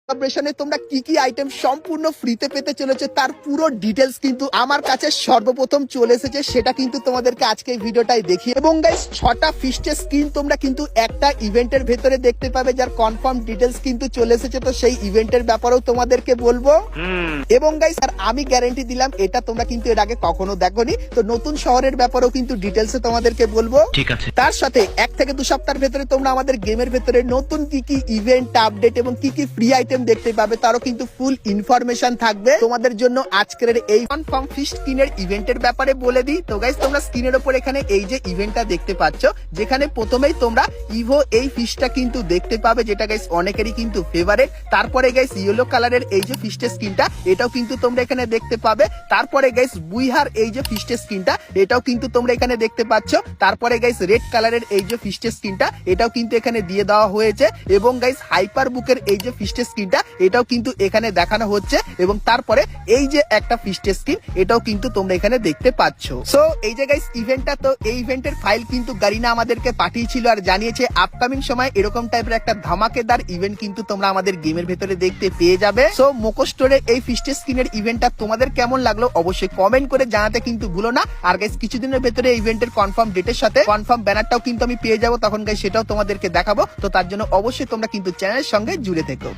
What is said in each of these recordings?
কোলাবরেশনে তোমরা কি কি আইটেম সম্পূর্ণ ফ্রিতে পেতে চলেছে তার পুরো ডিটেলস কিন্তু আমার কাছে সর্বপ্রথম চলে এসেছে, সেটা কিন্তু তোমাদেরকে আজকে এই ভিডিওটাই দেখি। এবং গাইস 6টা ফিস্টের স্ক্রিন তোমরা কিন্তু একটা ইভেন্টের ভেতরে দেখতে পাবে, যার কনফার্ম ডিটেলস কিন্তু চলে এসেছে। তো সেই ইভেন্টের ব্যাপারেও তোমাদেরকে বলবো। এবং গাইস আর আমি গ্যারান্টি দিলাম এটা তোমরা কিন্তু এর আগে কখনো দেখোনি। তো নতুন শহরের ব্যাপারেও কিন্তু ডিটেলসে তোমাদেরকে বলবো। ঠিক আছে। তার সাথে 1 থেকে 2 সপ্তাহের ভেতরে তোমরা আমাদের গেমের ভেতরে নতুন কি কি ইভেন্ট আপডেট এবং কি কি ফ্রি আইটেম দেখতে পাবে তারও কিন্তু ফুল ইনফরমেশন থাকবে তোমাদের জন্য। আজকের এই কনফার্ম ফিস্ট স্ক্রিনের ইভেন্টের ব্যাপারে বলে দিই। তো গাইস তোমরা স্ক্রিনের উপর এখানে এই যে ইভেন্টটা দেখতে পাচ্ছ, যেখানে প্রথমেই তোমরা ইভো এই ফিশটা কিন্তু দেখতে পাবে, যেটা গাইস অনেকেরই কিন্তু ফেভারিট। তারপরে গাইস ইয়েলো কালারের এই যে ফিস্টের স্ক্রিনটা, এটাও কিন্তু তোমরা এখানে দেখতে পাবে। তারপরে গাইস বুইহার এই যে ফিস্টের স্ক্রিনটা, এটাও কিন্তু তোমরা এখানে দেখতে পাচ্ছ। তারপরে গাইস রেড কালারের এই যে ফিস্টের স্ক্রিনটা, এটাও কিন্তু এখানে দিয়ে দেওয়া হয়েছে। এবং গাইস হাইপার বুকের এই যে ফিস্টের স্ক্রিনটা, এটাও কিন্তু এখানে দেখানো হচ্ছে। এবং তারপরে এই যে একটা ফিস্টের স্ক্রিন, এটাও কিন্তু তোমরা এখানে দেখতে পাচ্ছ। সো এই যে গাইস ইভেন্টটা, তো এই ইভেন্টের ফাইল কিন্তু গারিনা আমাদেরকে পাঠিয়েছিল আর জানিয়েছে আপকামিং সময় এরকম টাইপের একটা ধামাকেদার ইভেন্ট কিন্তু তোমরা আমাদের গেমের ভেতরে দেখতে পেয়ে যাবে। সো মোকো স্টোরে এই ফিস্টের স্ক্রিনের ইভেন্টটা তোমাদের কেমন লাগলো অবশ্যই কমেন্ট করে জানাতে কিন্তু ভুলো না। আর গাইস কিছুদিনের ভেতরে ইভেন্টের কনফার্ম ডেটের সাথে কনফার্ম ব্যানারটাও কিন্তু আমি পেয়ে যাবো, তখন গাইস সেটাও তোমাদেরকে দেখাবো। তো তার জন্য অবশ্যই তোমরা কিন্তু চ্যানেলের সঙ্গে জুড়ে থেকো।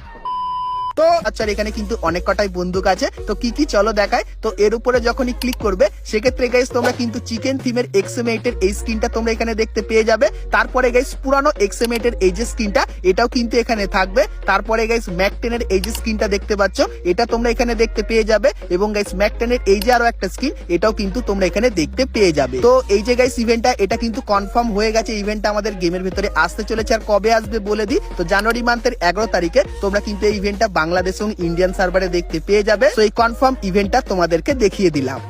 তো আচ্ছা এখানে কিন্তু অনেক কটাই বন্দুক আছে, তো কি কি চলো দেখায়। তো এর উপরে যখনই ক্লিক করবে সেক্ষেত্রে গাইস তোমরা কিন্তু চিকেন থিমের XM8 এর এই স্ক্রিনটা তোমরা এখানে দেখতে পেয়ে যাবে। তারপরে গাইস পুরানো XM8 এর এই যে স্ক্রিনটা, এটাও কিন্তু এখানে থাকবে। তারপরে গাইস ম্যাক 10 এর এই যে স্ক্রিনটা দেখতে পাচ্ছ, এটা তোমরা এখানে দেখতে পেয়ে যাবে। এবং গাইস ম্যাক 10 এর এই যে আরো একটা স্ক্রিন, এটাও কিন্তু তোমরা এখানে দেখতে পেয়ে যাবে। তো এই যে গাইস ইভেন্টটা, এটা কিন্তু কনফার্ম হয়ে গেছে। ইভেন্টটা আমাদের গেমের ভেতরে আসতে চলেছে। আর কবে আসবে বলে দিই, তো জানুয়ারি মান্থের 11 তারিখে তোমরা কিন্তু এই ইভেন্টটা বাংলাদেশ এবং ইন্ডিয়ান সার্ভারে দেখতে পেয়ে যাবে। তো এই কনফার্ম ইভেন্টটা তোমাদেরকে দেখিয়ে দিলাম।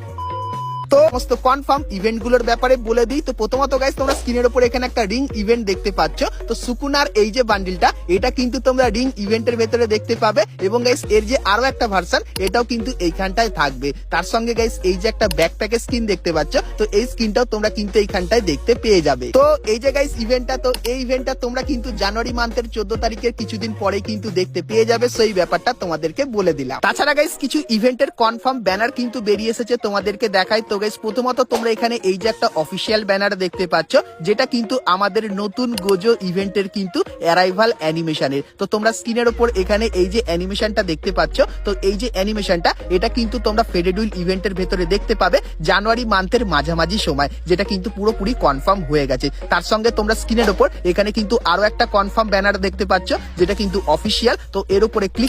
তো সমস্ত কনফার্ম ইভেন্ট গুলোর ব্যাপারে বলে দিই। তো প্রথমত গাইস তোমরা স্ক্রিনের উপর এখানে একটা রিং ইভেন্ট দেখতে পাচ্ছ। তো সুকুনার এই যে বান্ডিলটা, এটা কিন্তু তোমরা রিং ইভেন্টের ভেতরে দেখতে পাবে। এবং গাইস এর যে আরো একটা ভার্সন, এটাও কিন্তু এইখানটায় থাকবে। তার সঙ্গে গাইস এই যে একটা ব্যাকপ্যাকের স্কিন দেখতে পাচ্ছ, তো এই স্কিনটাও তোমরা কিন্তু এইখানটায় দেখতে পেয়ে যাবে। তো এই যে গাইস ইভেন্টটা, তো এই ইভেন্টটা তোমরা কিন্তু জানুয়ারি মান্থের 14 তারিখের কিছুদিন পরেই কিন্তু দেখতে পেয়ে যাবে। সেই ব্যাপারটা তোমাদেরকে বলে দিলাম। তাছাড়া গাইস কিছু ইভেন্টের কনফার্ম ব্যানার কিন্তু বেরিয়ে এসেছে, তোমাদেরকে দেখাই। তো গাইস প্রথমত তোমরা এখানে এই যে একটা অফিসিয়াল ব্যানার দেখতে পাচ্ছ, যেটা কিন্তু আমাদের নতুন গোজো ইভেন্টের কিন্তু অ্যারাইভাল অ্যানিমেশনের। তো তোমরা স্ক্রিনের উপর এখানে এই যে অ্যানিমেশনটা দেখতে পাচ্ছ, তো এই যে অ্যানিমেশনটা, এটা কিন্তু তোমরা ফেডেডুইল ইভেন্টের ভেতরে দেখতে পাবে জানুয়ারি মান্থের মাঝামাঝি সময়, যেটা কিন্তু পুরোপুরি কনফার্ম হয়ে গেছে। তার সঙ্গে তোমরা স্ক্রিনের উপর এখানে কিন্তু আরো একটা কনফার্ম ব্যানার দেখতে পাচ্ছ, যেটা কিন্তু অফিসিয়াল। তো এর উপরে ক্লিক